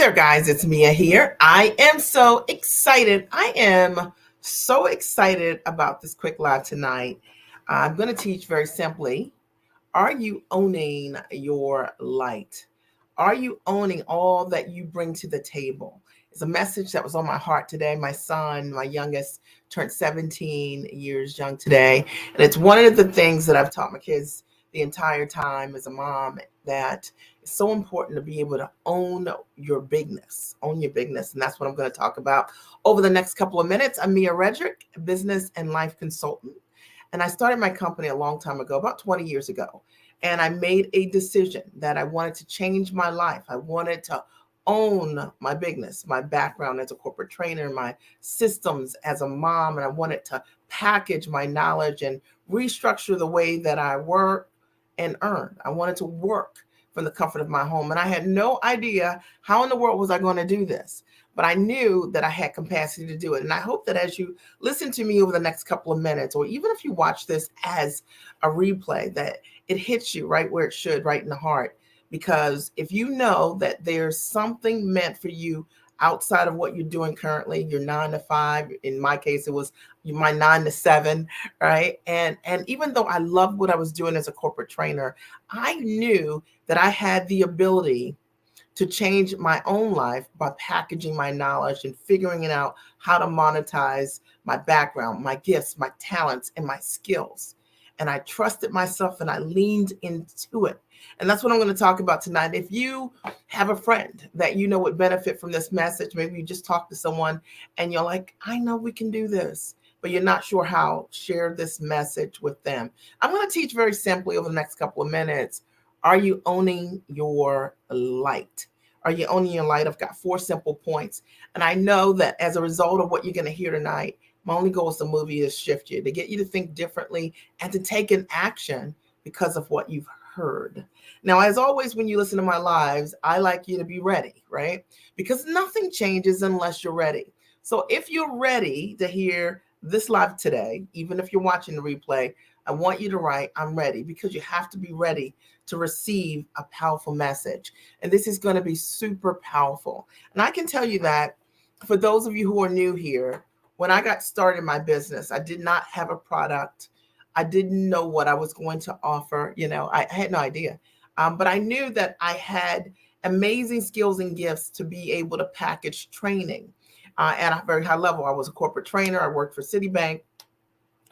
there, guys. It's Mia here. I am so excited. About this quick live tonight. I'm going to teach very simply. Are you owning your light? Are you owning all that you bring to the table? It's a message that was on my heart today. My son, my youngest, turned 17 years young today. And it's one of the things that I've taught my kids the entire time as a mom, that it's so important to be able to own your bigness. Own your bigness. And that's what I'm going to talk about over the next couple of minutes. I'm Mia Redrick, business and life consultant. And I started my company a long time ago, about 20 years ago. And I made a decision that I wanted to change my life. I wanted to own my bigness, my background as a corporate trainer, my systems as a mom. And I wanted to package my knowledge and restructure the way that I work and earn. I wanted to work from the comfort of my home. And I had no idea how in the world was I going to do this. But I knew that I had capacity to do it. And I hope that as you listen to me over the next couple of minutes, or even if you watch this as a replay, that it hits you right where it should, right in the heart. Because if you know that there's something meant for you outside of what you're doing currently, your 9 to 5, in my case, it was my 9 to 7, right? And even though I loved what I was doing as a corporate trainer, I knew that I had the ability to change my own life by packaging my knowledge and figuring it out how to monetize my background, my gifts, my talents, and my skills. And I trusted myself and I leaned into it. And that's what I'm going to talk about tonight. If you have a friend that you know would benefit from this message, maybe you just talk to someone and you're like, I know we can do this, but you're not sure how, share this message with them. I'm going to teach very simply over the next couple of minutes. Are you owning your light? Are you owning your light? I've got 4 simple points. And I know that as a result of what you're going to hear tonight, my only goal is to move you, to shift you, to get you to think differently and to take an action because of what you've heard. Now, as always, when you listen to my lives, I like you to be ready, right? Because nothing changes unless you're ready. So if you're ready to hear this live today, even if you're watching the replay, I want you to write, I'm ready, because you have to be ready to receive a powerful message. And this is going to be super powerful. And I can tell you that for those of you who are new here, when I got started in my business, I did not have a product. I didn't know what I was going to offer. I had no idea. But I knew that I had amazing skills and gifts to be able to package training at a very high level. I was a corporate trainer. I worked for Citibank.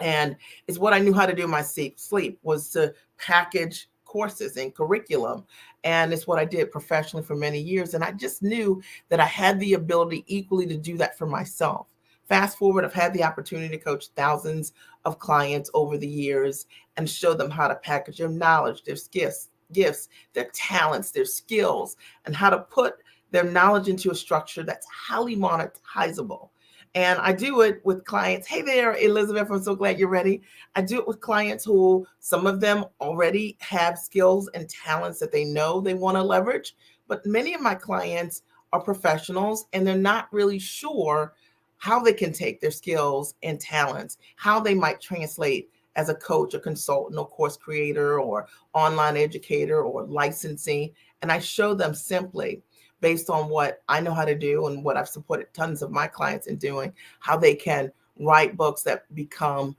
And it's what I knew how to do in my sleep, was to package courses and curriculum. And it's what I did professionally for many years. And I just knew that I had the ability equally to do that for myself. Fast forward, I've had the opportunity to coach thousands of clients over the years and show them how to package their knowledge, their gifts, their talents, their skills, and how to put their knowledge into a structure that's highly monetizable. And I do it with clients. Hey there, Elizabeth, I'm so glad you're ready. I do it with clients who, some of them already have skills and talents that they know they want to leverage. But many of my clients are professionals and they're not really sure how they can take their skills and talents, how they might translate as a coach, a consultant, or course creator, or online educator, or licensing. And I show them simply, based on what I know how to do and what I've supported tons of my clients in doing, how they can write books that become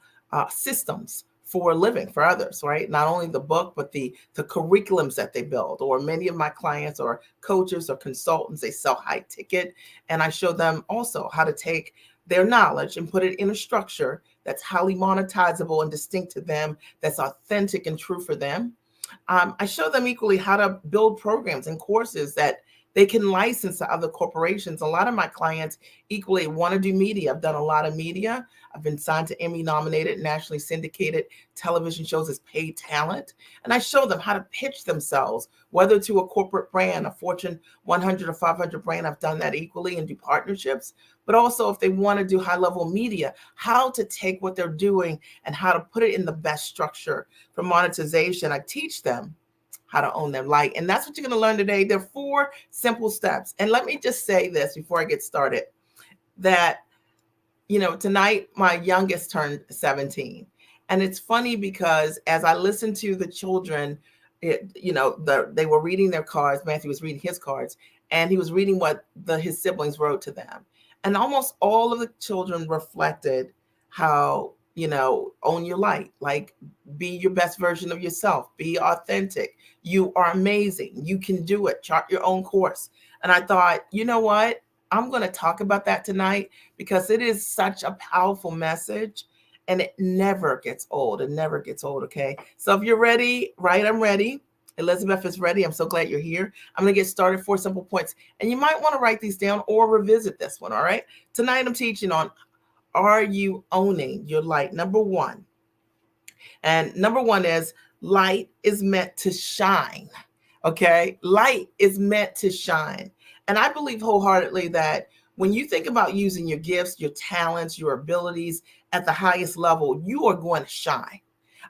systems for a living for others, right? Not only the book, but the curriculums that they build. Or many of my clients are coaches or consultants. They sell high ticket. And I show them also how to take their knowledge and put it in a structure that's highly monetizable and distinct to them, that's authentic and true for them. I show them equally how to build programs and courses that they can license to other corporations. A lot of my clients equally want to do media. I've done a lot of media. I've been signed to Emmy nominated, nationally syndicated television shows as paid talent. And I show them how to pitch themselves, whether to a corporate brand, a Fortune 100 or 500 brand. I've done that equally and do partnerships. But also if they want to do high level media, how to take what they're doing and how to put it in the best structure for monetization. I teach them how to own their light. And that's what you're going to learn today. There are 4 simple steps. And let me just say this before I get started, that, tonight my youngest turned 17. And it's funny because as I listen to the children they were reading their cards. Matthew was reading his cards, and he was reading what his siblings wrote to them. And almost all of the children reflected how, own your light, like be your best version of yourself, be authentic. You are amazing. You can do it. Chart your own course. And I thought, you know what? I'm going to talk about that tonight because it is such a powerful message and it never gets old. It never gets old. Okay. So if you're ready, right? I'm ready. Elizabeth is ready. I'm so glad you're here. I'm going to get started. 4 simple points. And you might want to write these down or revisit this one. All right. Tonight I'm teaching on, are you owning your light? Number one. And number one is light is meant to shine. Okay. Light is meant to shine. And I believe wholeheartedly that when you think about using your gifts, your talents, your abilities at the highest level, you are going to shine.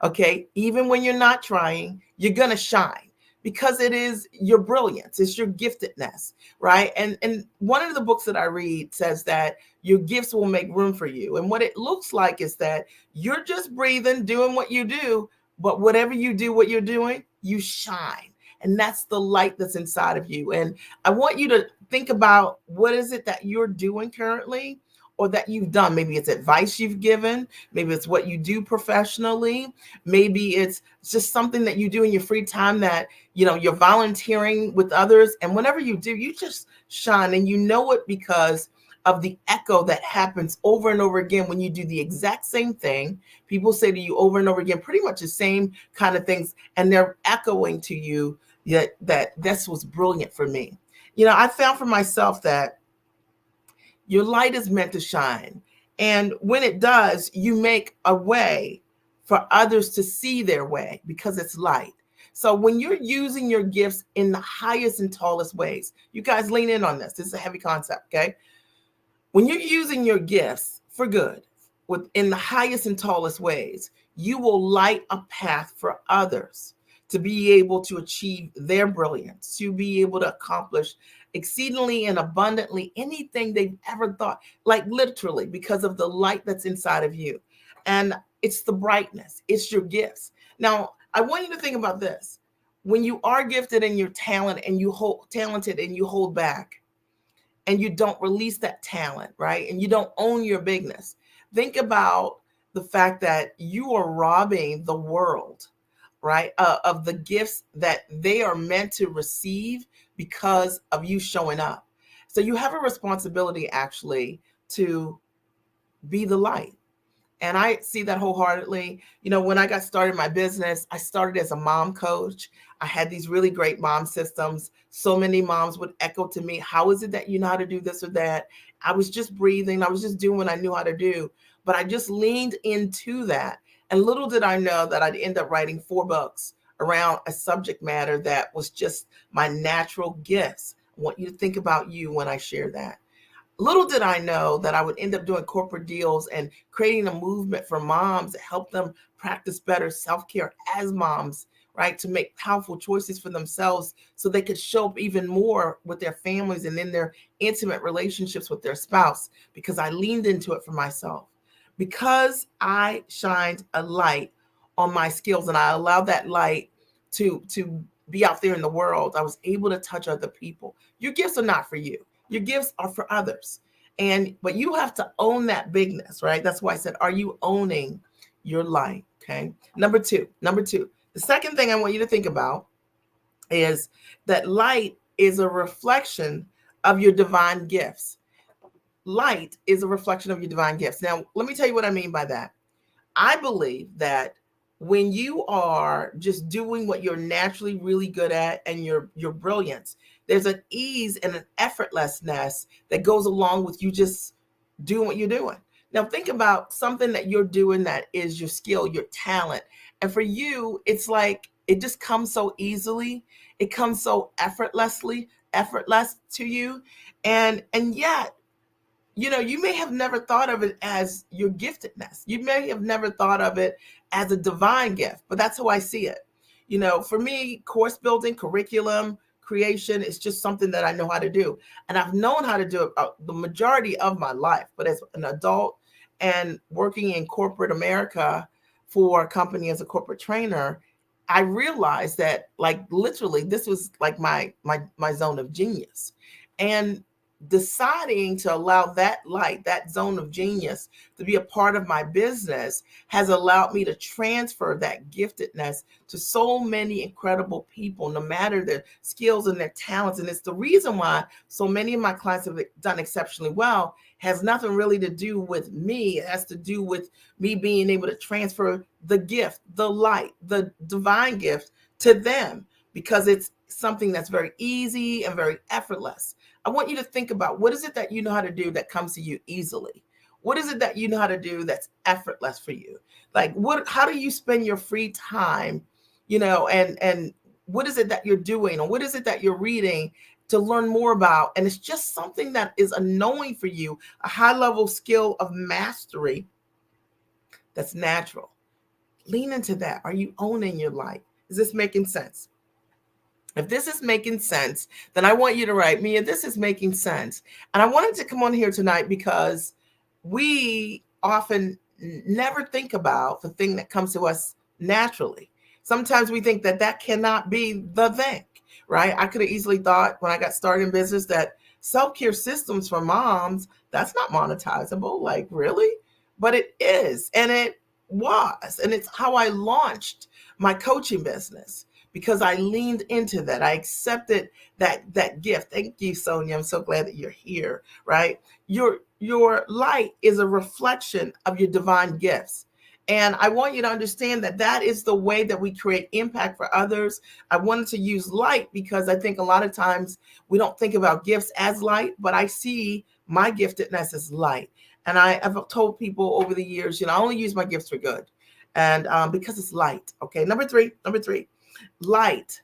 Okay. Even when you're not trying, you're going to shine because it is your brilliance. It's your giftedness. Right. And one of the books that I read says that your gifts will make room for you. And what it looks like is that you're just breathing, doing what you do, but whatever you do, what you're doing, you shine. And that's the light that's inside of you. And I want you to think about what is it that you're doing currently or that you've done. Maybe it's advice you've given. Maybe it's what you do professionally. Maybe it's just something that you do in your free time that, you're volunteering with others. And whenever you do, you just shine and you know it because of the echo that happens over and over again when you do the exact same thing. People say to you over and over again, pretty much the same kind of things, and they're echoing to you that this was brilliant for me. I found for myself that your light is meant to shine. And when it does, you make a way for others to see their way because it's light. So when you're using your gifts in the highest and tallest ways, you guys lean in on this. This is a heavy concept, okay? When you're using your gifts for good, in the highest and tallest ways, you will light a path for others to be able to achieve their brilliance, to be able to accomplish exceedingly and abundantly anything they've ever thought, like literally because of the light that's inside of you. And it's the brightness, it's your gifts. Now, I want you to think about this. When you are gifted and you're talented and you hold back, and you don't release that talent, right? And you don't own your bigness. Think about the fact that you are robbing the world, right, of the gifts that they are meant to receive because of you showing up. So you have a responsibility actually to be the light. And I see that wholeheartedly. When I got started in my business, I started as a mom coach. I had these really great mom systems. So many moms would echo to me, how is it that you know how to do this or that? I was just breathing. I was just doing what I knew how to do. But I just leaned into that. And little did I know that I'd end up writing 4 books around a subject matter that was just my natural gifts. I want you to think about you when I share that. Little did I know that I would end up doing corporate deals and creating a movement for moms to help them practice better self-care as moms, right? To make powerful choices for themselves so they could show up even more with their families and in their intimate relationships with their spouse, because I leaned into it for myself. Because I shined a light on my skills and I allowed that light to be out there in the world, I was able to touch other people. Your gifts are not for you. Your gifts are for others. But you have to own that bigness, right? That's why I said, are you owning your light? Okay. Number two. The second thing I want you to think about is that light is a reflection of your divine gifts. Light is a reflection of your divine gifts. Now, let me tell you what I mean by that. I believe that when you are just doing what you're naturally really good at and your brilliance, there's an ease and an effortlessness that goes along with you just doing what you're doing. Now think about something that you're doing that is your skill, your talent. And for you, it's like it just comes so easily. It comes so effortless to you. And yet, you may have never thought of it as your giftedness. You may have never thought of it as a divine gift, but that's how I see it. For me, course building, curriculum creation is just something that I know how to do. And I've known how to do it the majority of my life. But as an adult and working in corporate America for a company as a corporate trainer, I realized that, like, literally this was like my zone of genius. And deciding to allow that light, that zone of genius, to be a part of my business has allowed me to transfer that giftedness to so many incredible people, no matter their skills and their talents. And it's the reason why so many of my clients have done exceptionally well. Has nothing really to do with me. It has to do with me being able to transfer the gift, the light, the divine gift to them, because it's something that's very easy and very effortless. I want you to think about, what is it that you know how to do that comes to you easily? What is it that you know how to do that's effortless for you? Like, how do you spend your free time, and what is it that you're doing, or what is it that you're reading to learn more about? And it's just something that is a knowing for you, a high level skill of mastery that's natural. Lean into that. Are you owning your life? Is this making sense? If this is making sense, then I want you to write me, and this is making sense. And I wanted to come on here tonight because we often never think about the thing that comes to us naturally. Sometimes we think that that cannot be the thing, right? I could have easily thought when I got started in business that self-care systems for moms, that's not monetizable. Like, really? But it is. And it was. And it's how I launched my coaching business, because I leaned into that. I accepted that gift. Thank you, Sonia. I'm so glad that you're here, right? Your light is a reflection of your divine gifts. And I want you to understand that that is the way that we create impact for others. I wanted to use light because I think a lot of times we don't think about gifts as light, but I see my giftedness as light. And I have told people over the years, I only use my gifts for good. And because it's light. Okay. Number three, light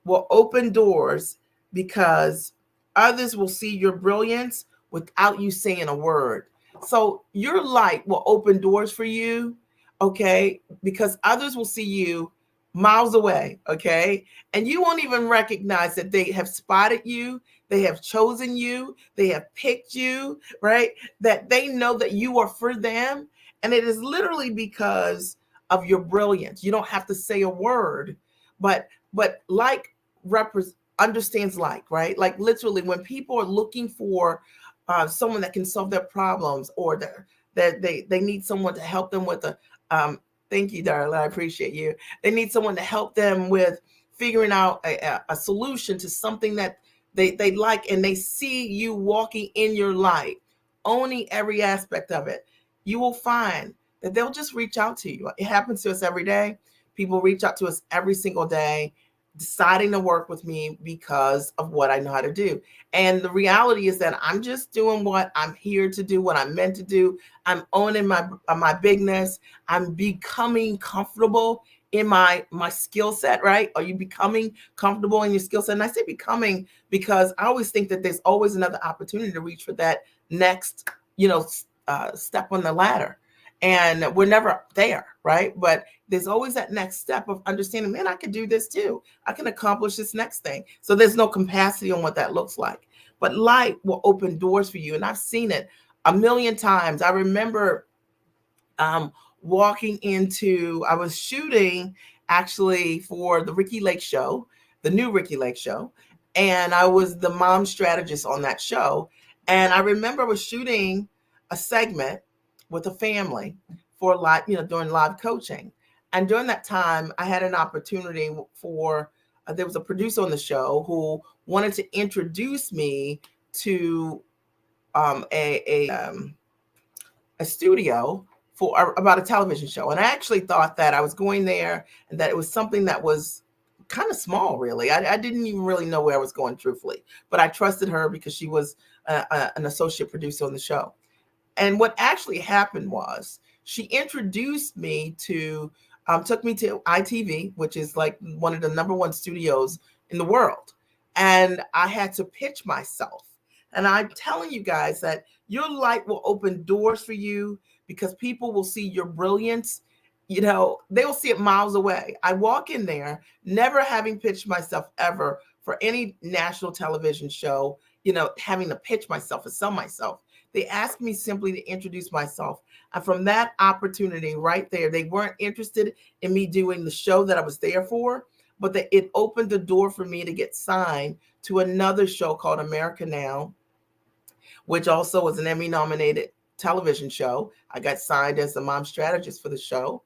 will open doors because others will see your brilliance without you saying a word. So your light will open doors for you, okay, because others will see you miles away, okay? And you won't even recognize that they have spotted you, they have chosen you, they have picked you, right? That they know that you are for them. And it is literally because of your brilliance. You don't have to say a word, but like understands like, right? Like, literally, when people are looking for someone that can solve their problems, or that they need someone to help them with thank you, darling, I appreciate you. They need someone to help them with figuring out a solution to something that they like, and they see you walking in your light, owning every aspect of it. You will find that they'll just reach out to you. It happens to us every day. People reach out to us every single day, deciding to work with me because of what I know how to do. And the reality is that I'm just doing what I'm here to do, what I'm meant to do. I'm owning my bigness. I'm becoming comfortable in my skill set, right? Are you becoming comfortable in your skill set? And I say becoming because I always think that there's always another opportunity to reach for that next, step on the ladder. And we're never there, right? But there's always that next step of understanding, man, I can do this too. I can accomplish this next thing. So there's no capacity on what that looks like. But light will open doors for you. And I've seen it a million times. I remember I was shooting actually for the Ricky Lake show, the new Ricky Lake show. And I was the mom strategist on that show. And I remember I was shooting a segment with a family for during live coaching. And during that time, I had an opportunity for, there was a producer on the show who wanted to introduce me to a studio for about a television show. And I actually thought that I was going there and that it was something that was kind of small, really. I didn't even really know where I was going, truthfully, but I trusted her because she was an associate producer on the show. And what actually happened was she introduced me took me to ITV, which is like one of the number one studios in the world. And I had to pitch myself. And I'm telling you guys that your light will open doors for you because people will see your brilliance. They will see it miles away. I walk in there, never having pitched myself ever for any national television show, having to pitch myself and sell myself. They asked me simply to introduce myself. And from that opportunity right there, they weren't interested in me doing the show that I was there for, but that it opened the door for me to get signed to another show called America Now, which also was an Emmy nominated television show. I got signed as the mom strategist for the show,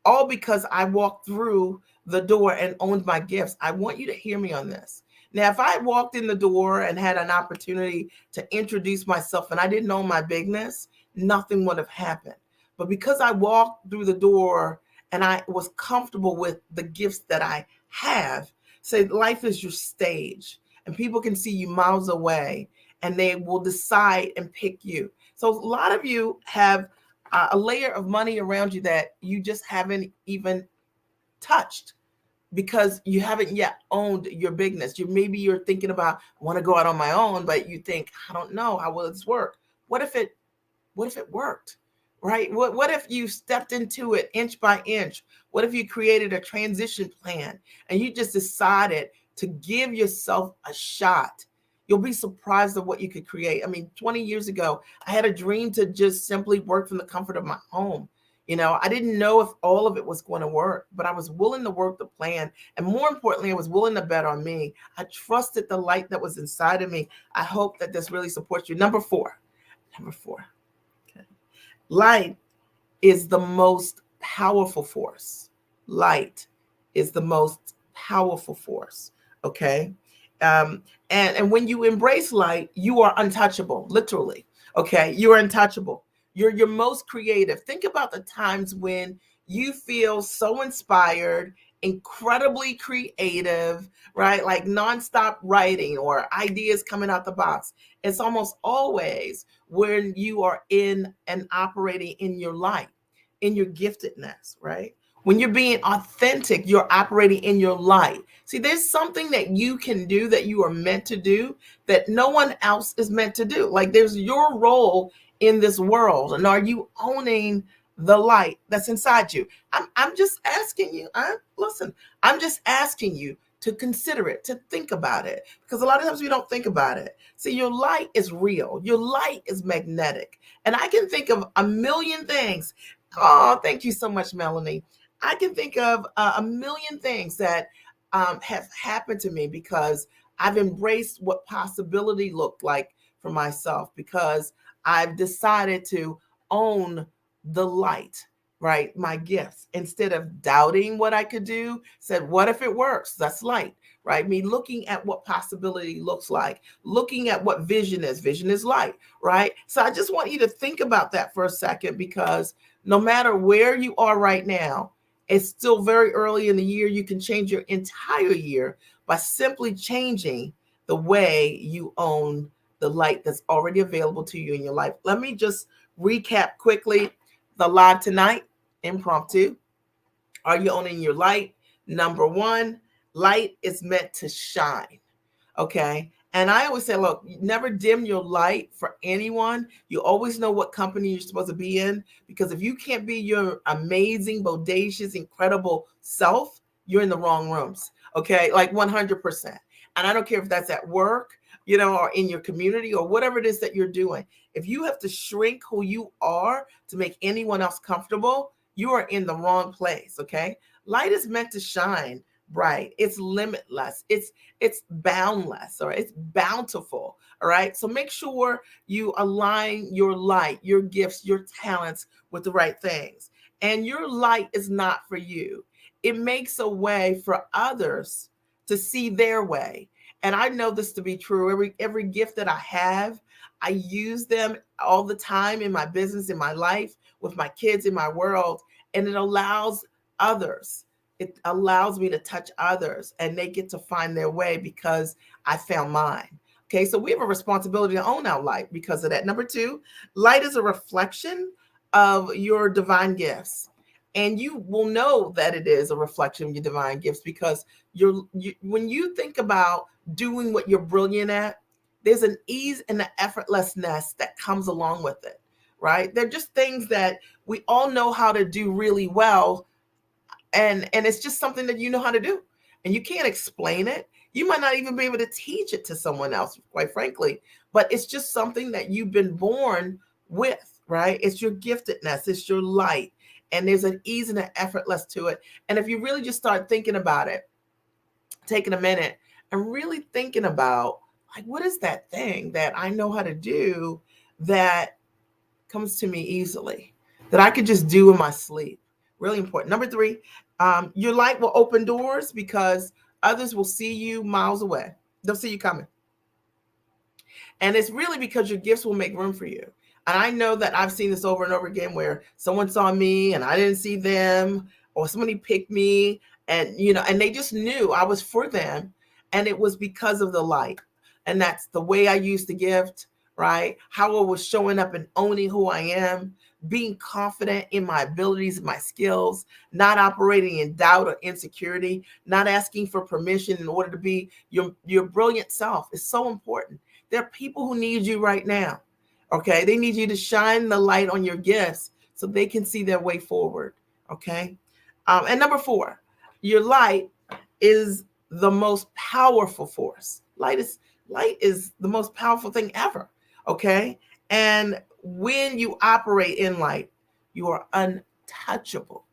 all because I walked through the door and owned my gifts. I want you to hear me on this. Now, if I walked in the door and had an opportunity to introduce myself and I didn't own my bigness, nothing would have happened. But because I walked through the door and I was comfortable with the gifts that I have, say life is your stage and people can see you miles away and they will decide and pick you. So a lot of you have a layer of money around you that you just haven't even touched because you haven't yet owned your bigness. Maybe you're thinking about, I want to go out on my own, but you think, I don't know, how will this work? What if it worked? Right? What if you stepped into it inch by inch? What if you created a transition plan and you just decided to give yourself a shot? You'll be surprised at what you could create. I mean, 20 years ago, I had a dream to just simply work from the comfort of my home. I didn't know if all of it was going to work, but I was willing to work the plan. And more importantly, I was willing to bet on me. I trusted the light that was inside of me. I hope that this really supports you. Number four. Okay. Light is the most powerful force. Light is the most powerful force. Okay. And when you embrace light, you are untouchable, literally. Okay. You are untouchable. You're most creative. Think about the times when you feel so inspired, incredibly creative, right? Like nonstop writing or ideas coming out the box. It's almost always when you are in and operating in your light, in your giftedness, right? When you're being authentic, you're operating in your light. See, there's something that you can do that you are meant to do that no one else is meant to do. Like there's your role in this world. And are you owning the light that's inside you? I'm just asking you. Listen, I'm just asking you to consider it, to think about it, because a lot of times we don't think about it. See, your light is real. Your light is magnetic. And I can think of a million things. Oh, thank you so much, Melanie. I can think of a million things that have happened to me because I've embraced what possibility looked like for myself, because I've decided to own the light, right? My gifts. Instead of doubting what I could do, said, what if it works? That's light, right? Me looking at what possibility looks like, looking at what vision is. Vision is light, right? So I just want you to think about that for a second, because no matter where you are right now, it's still very early in the year. You can change your entire year by simply changing the way you own the light that's already available to you in your life. Let me just recap quickly the live tonight, impromptu. Are you owning your light? Number one, light is meant to shine. Okay. And I always say, look, never dim your light for anyone. You always know what company you're supposed to be in, because if you can't be your amazing, bodacious, incredible self, you're in the wrong rooms. Okay. Like 100%. And I don't care if that's at work, or in your community or whatever it is that you're doing. If you have to shrink who you are to make anyone else comfortable, you are in the wrong place. Okay. Light is meant to shine bright. It's limitless. It's boundless, or it's bountiful. All right. So make sure you align your light, your gifts, your talents with the right things. And your light is not for you. It makes a way for others to see their way. And I know this to be true. Every gift that I have, I use them all the time in my business, in my life, with my kids, in my world. And it allows others. It allows me to touch others, and they get to find their way because I found mine. Okay, so we have a responsibility to own our light because of that. Number two, light is a reflection of your divine gifts. And you will know that it is a reflection of your divine gifts because when you think about doing what you're brilliant at, there's an ease and an effortlessness that comes along with it, right? They're just things that we all know how to do really well. And it's just something that you know how to do. And you can't explain it. You might not even be able to teach it to someone else, quite frankly, but it's just something that you've been born with, right? It's your giftedness, it's your light, and there's an ease and an effortless to it. And if you really just start thinking about it, taking a minute and really thinking about, like, what is that thing that I know how to do that comes to me easily, that I could just do in my sleep? Really important. Number three, your light will open doors because others will see you miles away. They'll see you coming. And it's really because your gifts will make room for you. And I know that I've seen this over and over again where someone saw me and I didn't see them, or somebody picked me, and and they just knew I was for them. And it was because of the light. And that's the way I used the gift, right? How I was showing up and owning who I am, being confident in my abilities and my skills, not operating in doubt or insecurity, not asking for permission in order to be your brilliant self is so important. There are people who need you right now. Okay. They need you to shine the light on your gifts so they can see their way forward. Okay. And number four, your light is the most powerful force. Light is the most powerful thing ever. Okay. And when you operate in light, you are untouchable.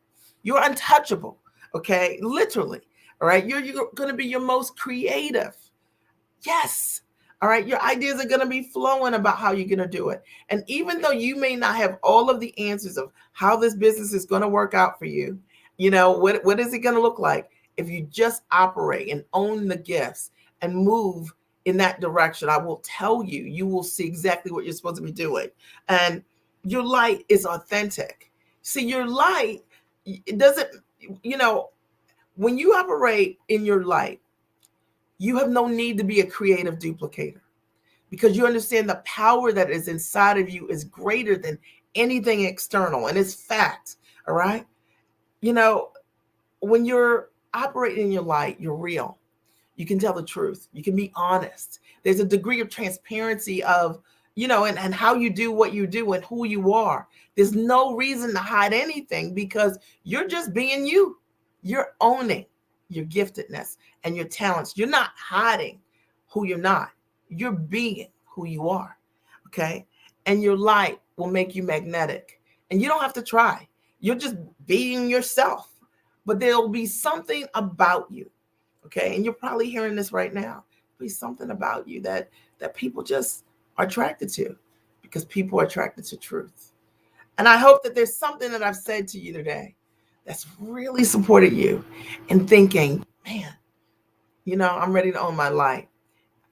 You're untouchable. Okay. Literally. All right. You're going to be your most creative. Yes. All right. Your ideas are going to be flowing about how you're going to do it. And even though you may not have all of the answers of how this business is going to work out for you, what is it going to look like? If you just operate and own the gifts and move in that direction, I will tell you, you will see exactly what you're supposed to be doing. And your light is authentic. See, your light, it doesn't, when you operate in your light, you have no need to be a creative duplicator because you understand the power that is inside of you is greater than anything external, and it's fact. All right. When you're operating in your light, you're real. You can tell the truth. You can be honest. There's a degree of transparency of, and how you do what you do and who you are. There's no reason to hide anything because you're just being you. You're owning your giftedness and your talents. You're not hiding who you're not. You're being who you are. Okay. And your light will make you magnetic. And you don't have to try. You're just being yourself. But there'll be something about you. Okay. And you're probably hearing this right now. There'll be something about you that people just are attracted to because people are attracted to truth. And I hope that there's something that I've said to you today that's really supported you in thinking, man, I'm ready to own my life.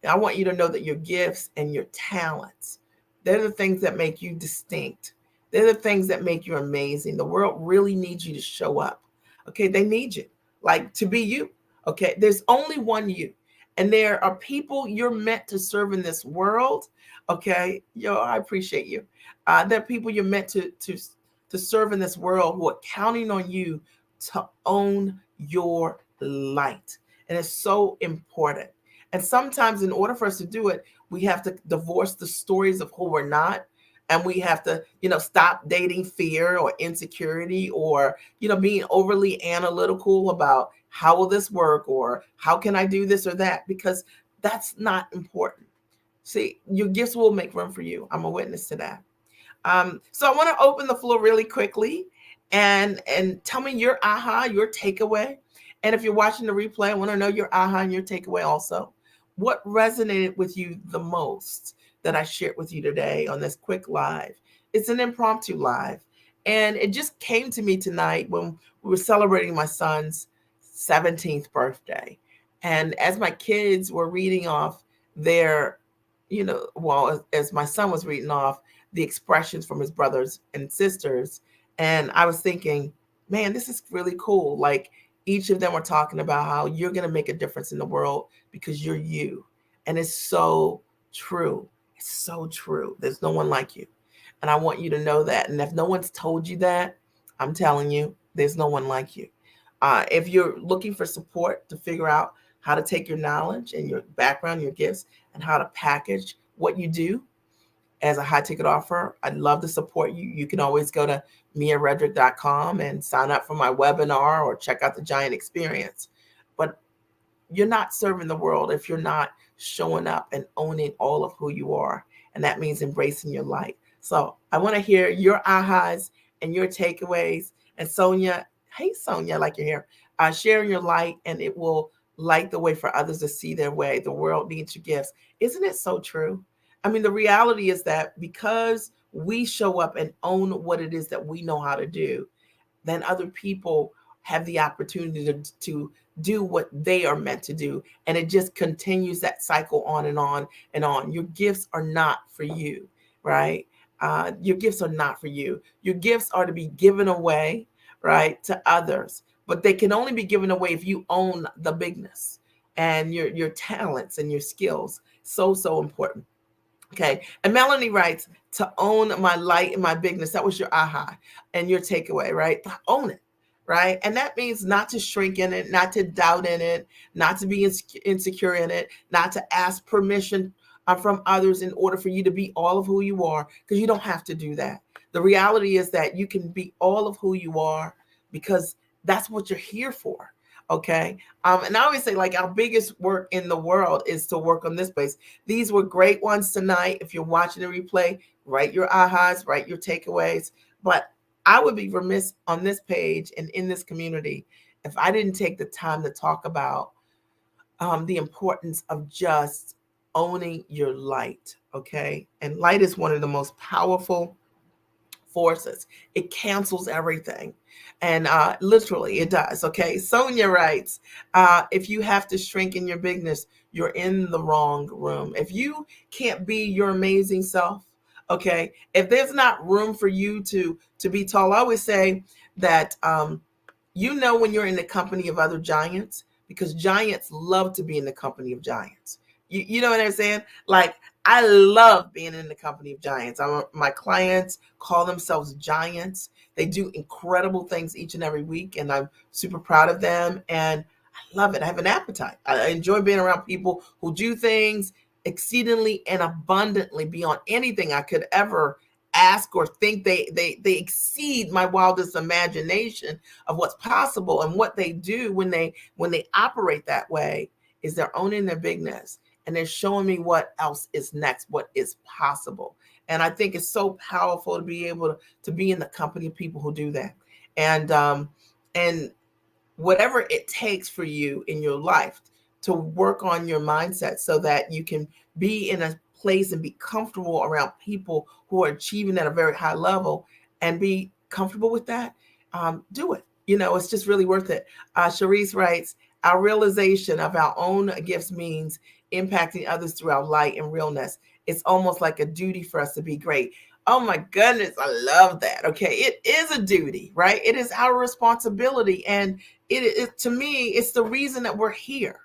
I want you to know that your gifts and your talents, they're the things that make you distinct. They're the things that make you amazing. The world really needs you to show up. Okay. They need you, like, to be you. Okay. There's only one you. And there are people you're meant to serve in this world. Okay. I appreciate you. There are people you're meant to serve in this world who are counting on you to own your light. And it's so important. And sometimes in order for us to do it, we have to divorce the stories of who we're not. And we have to, stop dating fear or insecurity or, being overly analytical about how will this work or how can I do this or that, because that's not important. See, your gifts will make room for you. I'm a witness to that. So I want to open the floor really quickly and tell me your aha, your takeaway. And if you're watching the replay, I want to know your aha and your takeaway also. What resonated with you the most that I shared with you today on this quick live? It's an impromptu live. And it just came to me tonight when we were celebrating my son's 17th birthday. And as my kids were reading off their, as my son was reading off the expressions from his brothers and sisters, and I was thinking, man, this is really cool. Like, each of them were talking about how you're going to make a difference in the world because you're you. And it's so true. It's so true. There's no one like you. And I want you to know that. And if no one's told you that, I'm telling you, there's no one like you. If you're looking for support to figure out how to take your knowledge and your background, your gifts, and how to package what you do as a high ticket offer, I'd love to support you. You can always go to miaredrick.com and sign up for my webinar or check out the Giant Experience. But you're not serving the world if you're not showing up and owning all of who you are. And that means embracing your light. So I want to hear your ahas and your takeaways. And Sonia, hey, Sonia, like you're here, sharing your light, and it will light the way for others to see their way. The world needs your gifts. Isn't it so true? I mean, the reality is that because we show up and own what it is that we know how to do, then other people have the opportunity to do what they are meant to do. And it just continues that cycle on and on and on. Your gifts are not for you, right? Your gifts are not for you. Your gifts are to be given away, right, to others. But they can only be given away if you own the bigness and your talents and your skills. So, so important. Okay. And Melanie writes, to own my light and my bigness. That was your aha and your takeaway, right? Own it, right? And that means not to shrink in it, not to doubt in it, not to be insecure in it, not to ask permission from others in order for you to be all of who you are, because you don't have to do that. The reality is that you can be all of who you are because that's what you're here for. Okay. And I always say, like, our biggest work in the world is to work on this place. These were great ones tonight. If you're watching the replay, write your ahas, write your takeaways. But I would be remiss on this page and in this community if I didn't take the time to talk about the importance of just owning your light. Okay. And light is one of the most powerful forces. It cancels everything. And literally it does. Okay. Sonia writes, if you have to shrink in your bigness, you're in the wrong room. If you can't be your amazing self, okay, if there's not room for you to be tall, I always say that when you're in the company of other giants, because giants love to be in the company of giants. You know what I'm saying? Like, I love being in the company of giants. My clients call themselves giants. They do incredible things each and every week, and I'm super proud of them. And I love it. I have an appetite. I enjoy being around people who do things exceedingly and abundantly beyond anything I could ever ask or think. They exceed my wildest imagination of what's possible. And what they do when they operate that way is they're owning their bigness, and they're showing me what else is next, what is possible. And I think it's so powerful to be able to be in the company of people who do that. And whatever it takes for you in your life to work on your mindset so that you can be in a place and be comfortable around people who are achieving at a very high level and be comfortable with that, do it. It's just really worth it. Sharice writes, our realization of our own gifts means impacting others through our light and realness. It's almost like a duty for us to be great. Oh my goodness, I love that. Okay, it is a duty, right? It is our responsibility. And to me, it's the reason that we're here.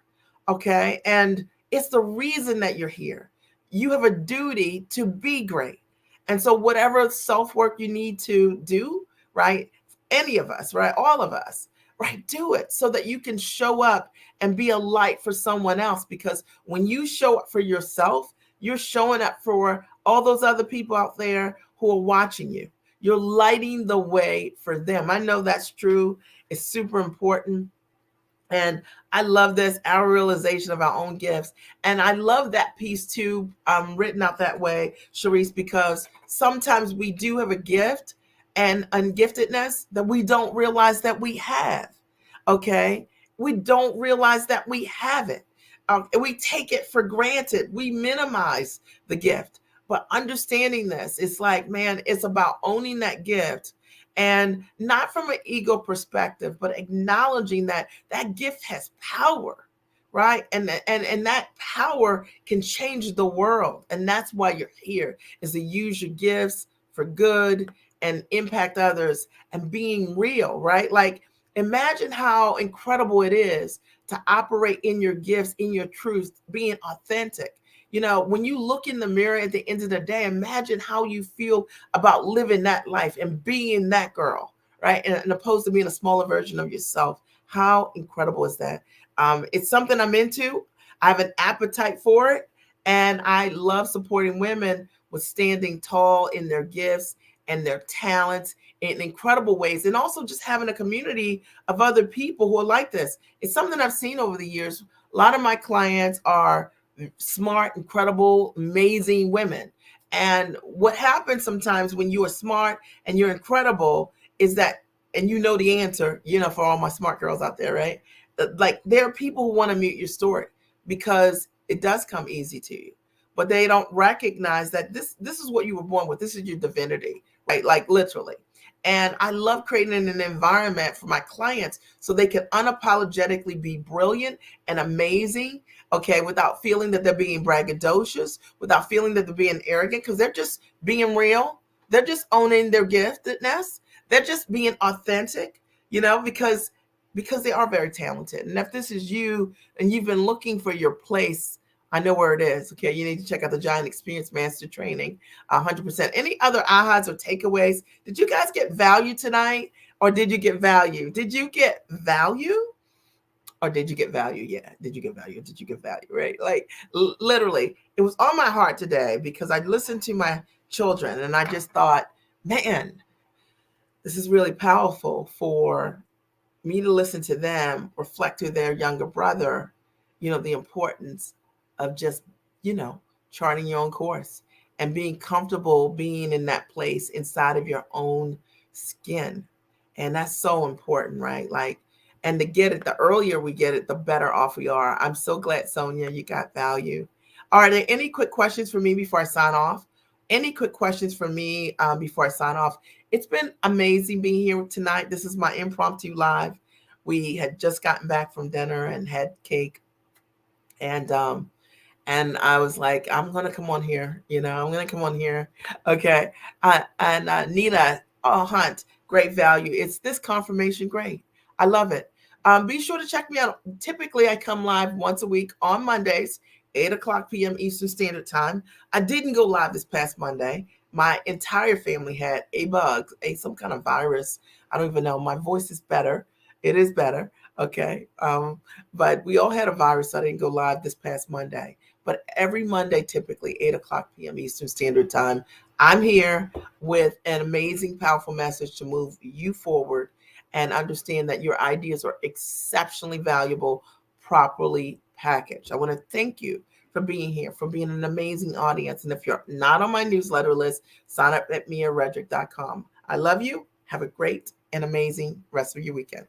Okay, and it's the reason that you're here. You have a duty to be great. And so whatever self-work you need to do, right? Any of us, right? All of us, right? Do it so that you can show up and be a light for someone else. Because when you show up for yourself, you're showing up for all those other people out there who are watching you. You're lighting the way for them. I know that's true. It's super important. And I love this, our realization of our own gifts. And I love that piece too, written out that way, Sharice, because sometimes we do have a gift and ungiftedness that we don't realize that we have. Okay. We don't realize that we have it. We take it for granted. We minimize the gift. But understanding this, it's like, man, it's about owning that gift. And not from an ego perspective, but acknowledging that that gift has power, right? And that power can change the world. And that's why you're here, is to use your gifts for good and impact others and being real, right? Like, imagine how incredible it is to operate in your gifts, in your truth, being authentic. When you look in the mirror at the end of the day, imagine how you feel about living that life and being that girl, right? And opposed to being a smaller version of yourself. How incredible is that? It's something I'm into. I have an appetite for it. And I love supporting women with standing tall in their gifts and their talents in incredible ways. And also just having a community of other people who are like this. It's something I've seen over the years A lot of my clients are smart, incredible, amazing women. And what happens sometimes when you are smart and you're incredible is that, and you know the answer, for all my smart girls out there, right? Like, there are people who want to mute your story because it does come easy to you, but they don't recognize that this is what you were born with. This is your divinity, right? Like, literally. And I love creating an environment for my clients so they can unapologetically be brilliant and amazing, okay, without feeling that they're being braggadocious, without feeling that they're being arrogant, because they're just being real. They're just owning their giftedness. They're just being authentic, because they are very talented. And if this is you and you've been looking for your place, I know where it is. Okay, you need to check out the Giant Experience Master Training, 100%. Any other ahas or takeaways? Did you guys get value tonight, or did you get value? Did you get value? Or did you get value? Yeah. Did you get value? Did you get value? Right? Like, literally, it was on my heart today because I listened to my children and I just thought, man, this is really powerful for me to listen to them reflect to their younger brother, the importance of just, charting your own course and being comfortable being in that place inside of your own skin. And that's so important, right? Like, and to get it, the earlier we get it, the better off we are. I'm so glad, Sonia, you got value. Are there any quick questions for me before I sign off? Any quick questions for me before I sign off? It's been amazing being here tonight. This is my impromptu live. We had just gotten back from dinner and had cake. And I was like, I'm gonna come on here, I'm gonna come on here. Okay. And Nina, Hunt, great value. It's this confirmation, great. I love it. Be sure to check me out. Typically, I come live once a week on Mondays, 8 o'clock p.m. Eastern Standard Time. I didn't go live this past Monday. My entire family had a bug, some kind of virus. I don't even know. My voice is better. It is better. Okay. But we all had a virus, so I didn't go live this past Monday. But every Monday, typically 8 o'clock p.m. Eastern Standard Time, I'm here with an amazing, powerful message to move you forward and understand that your ideas are exceptionally valuable, properly packaged. I want to thank you for being here, for being an amazing audience. And if you're not on my newsletter list, sign up at miaredrick.com. I love you. Have a great and amazing rest of your weekend.